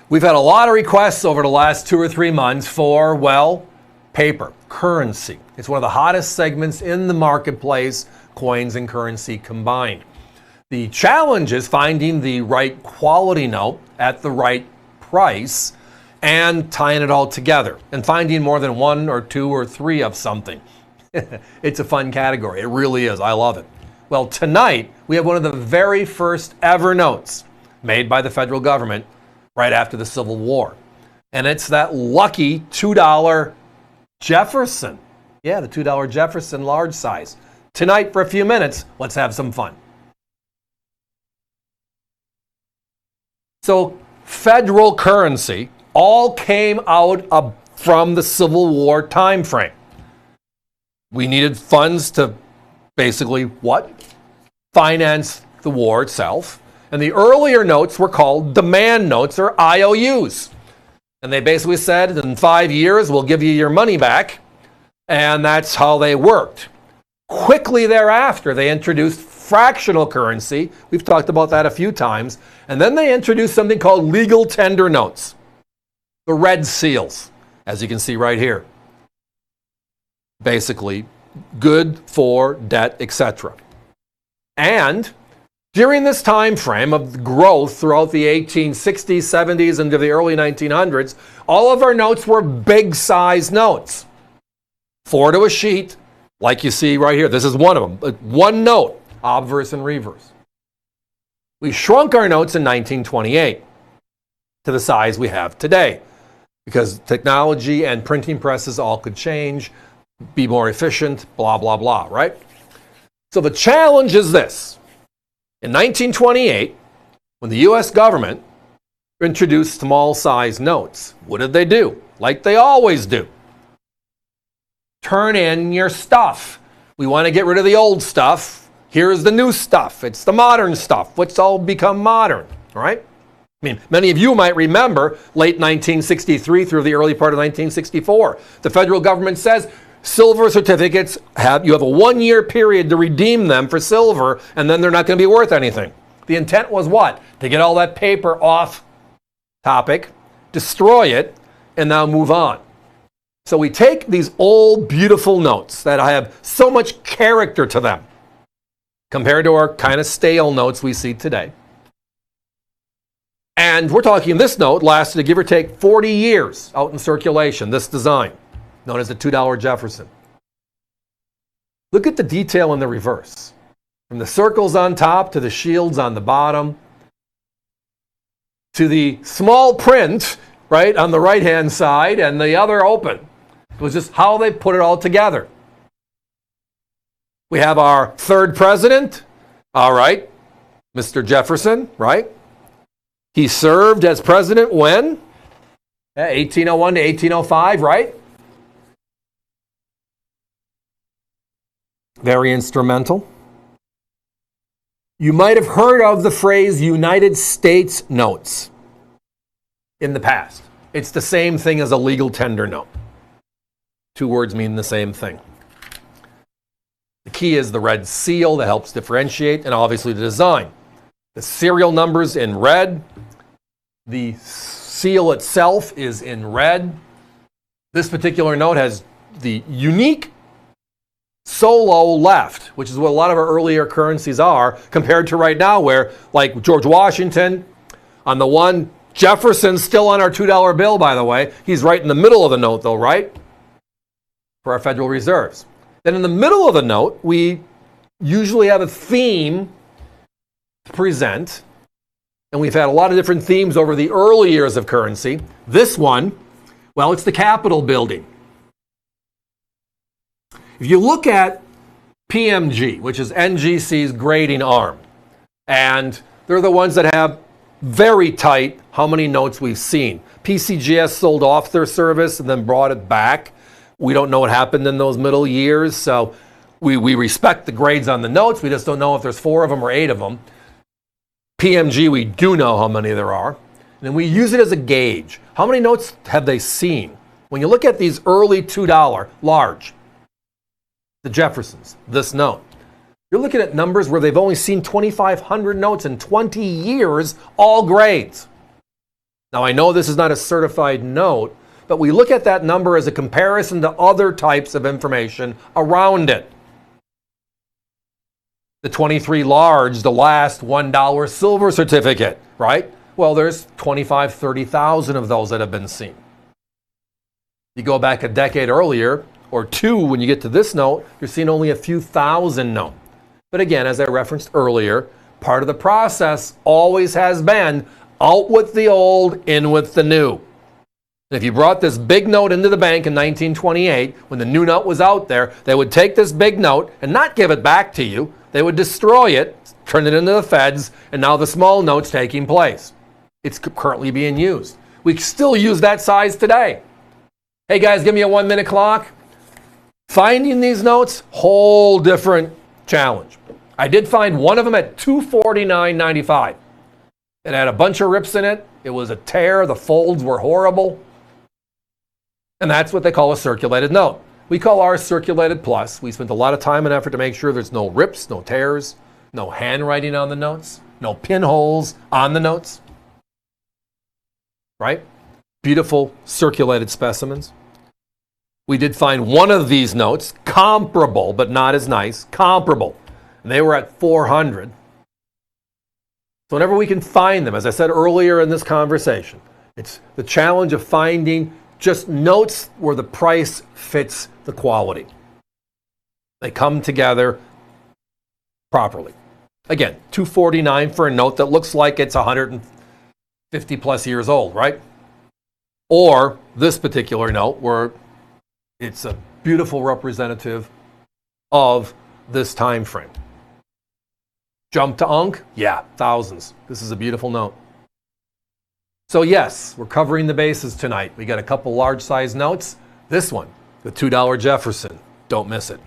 We've had a lot of requests over the last 2 or 3 months for, well, paper, currency. It's one of the hottest segments in the marketplace, coins and currency combined. The challenge is finding the right quality note at the right price and tying it all together and finding more than 1 or 2 or 3 of something. It's a fun category. It really is. I love it. Well, tonight we have one of the very first ever notes made by the federal government right after the Civil War. And it's that lucky $2 Jefferson. Yeah, the $2 Jefferson large size. Tonight, for a few minutes, let's have some fun. So, federal currency all came out from the Civil War time frame. We needed funds to basically what? Finance the war itself. And the earlier notes were called demand notes, or IOUs. And they basically said, in 5 years, we'll give you your money back. And that's how they worked. Quickly thereafter, they introduced fractional currency. We've talked about that a few times. And then they introduced something called legal tender notes. The red seals, as you can see right here. Basically, good for debt, etc. And during this time frame of growth throughout the 1860s, 70s, into the early 1900s, all of our notes were big size notes. 4 to a sheet, like you see right here. This is one of them. One note, obverse and reverse. We shrunk our notes in 1928 to the size we have today because technology and printing presses all could change, be more efficient, blah, blah, blah, right? So the challenge is this. In 1928, when the U.S. government introduced small-size notes, what did they do? Like they always do. Turn in your stuff. We want to get rid of the old stuff. Here's the new stuff. It's the modern stuff. Let's all become modern, right? I mean, many of you might remember late 1963 through the early part of 1964. The federal government says silver certificates you have a 1-year period to redeem them for silver, and then they're not going to be worth anything. The intent was what? To get all that paper off topic, destroy it, and now move on. So we take these old, beautiful notes that have so much character to them, compared to our kind of stale notes we see today. And we're talking this note lasted, give or take, 40 years out in circulation, this design, known as the $2 Jefferson. Look at the detail in the reverse. From the circles on top to the shields on the bottom to the small print, right, on the right-hand side and the other open. It was just how they put it all together. We have our third president, all right, Mr. Jefferson, right? He served as president when? 1801 to 1805, right? Very instrumental. You might have heard of the phrase United States notes in the past. It's the same thing as a legal tender note. 2 words mean the same thing. The key is the red seal that helps differentiate, and obviously the design. The serial numbers in red. The seal itself is in red. This particular note has the unique solo left, which is what a lot of our earlier currencies are, compared to right now where, like George Washington, on the one, Jefferson's still on our $2 bill, by the way. He's right in the middle of the note, though, right? For our Federal Reserves. Then in the middle of the note, we usually have a theme to present. And we've had a lot of different themes over the early years of currency. This one, well, it's the Capitol building. If you look at PMG, which is NGC's grading arm, and they're the ones that have very tight how many notes we've seen. PCGS sold off their service and then brought it back. We don't know what happened in those middle years, so we respect the grades on the notes. We just don't know if there's 4 of them or 8 of them. PMG, we do know how many there are. And we use it as a gauge. How many notes have they seen? When you look at these early $2 large, the Jeffersons, this note, you're looking at numbers where they've only seen 2,500 notes in 20 years, all grades. Now, I know this is not a certified note, but we look at that number as a comparison to other types of information around it. The 23 large, the last $1 silver certificate, right? Well, there's 25, 30,000 of those that have been seen. You go back a decade earlier, or two, when you get to this note, you're seeing only a few thousand known. But again, as I referenced earlier, part of the process always has been out with the old, in with the new. And if you brought this big note into the bank in 1928, when the new note was out there, they would take this big note and not give it back to you. They would destroy it, turn it into the feds, and now the small note's taking place. It's currently being used. We still use that size today. Hey guys, give me a 1 minute clock. Finding these notes, whole different challenge. I did find one of them at $249.95. It had a bunch of rips in it. It was a tear. The folds were horrible. And that's what they call a circulated note. We call ours circulated plus. We spent a lot of time and effort to make sure there's no rips, no tears, no handwriting on the notes, no pinholes on the notes. Right? Beautiful circulated specimens. We did find one of these notes, comparable, but not as nice, comparable. And they were at $400. So whenever we can find them, as I said earlier in this conversation, it's the challenge of finding just notes where the price fits the quality. They come together properly. Again, $249 for a note that looks like it's 150 plus years old, right? Or this particular note where it's a beautiful representative of this time frame. Jump to Unk? Yeah, thousands. This is a beautiful note. So yes, we're covering the bases tonight. We got a couple large size notes. This one, the $2 Jefferson. Don't miss it.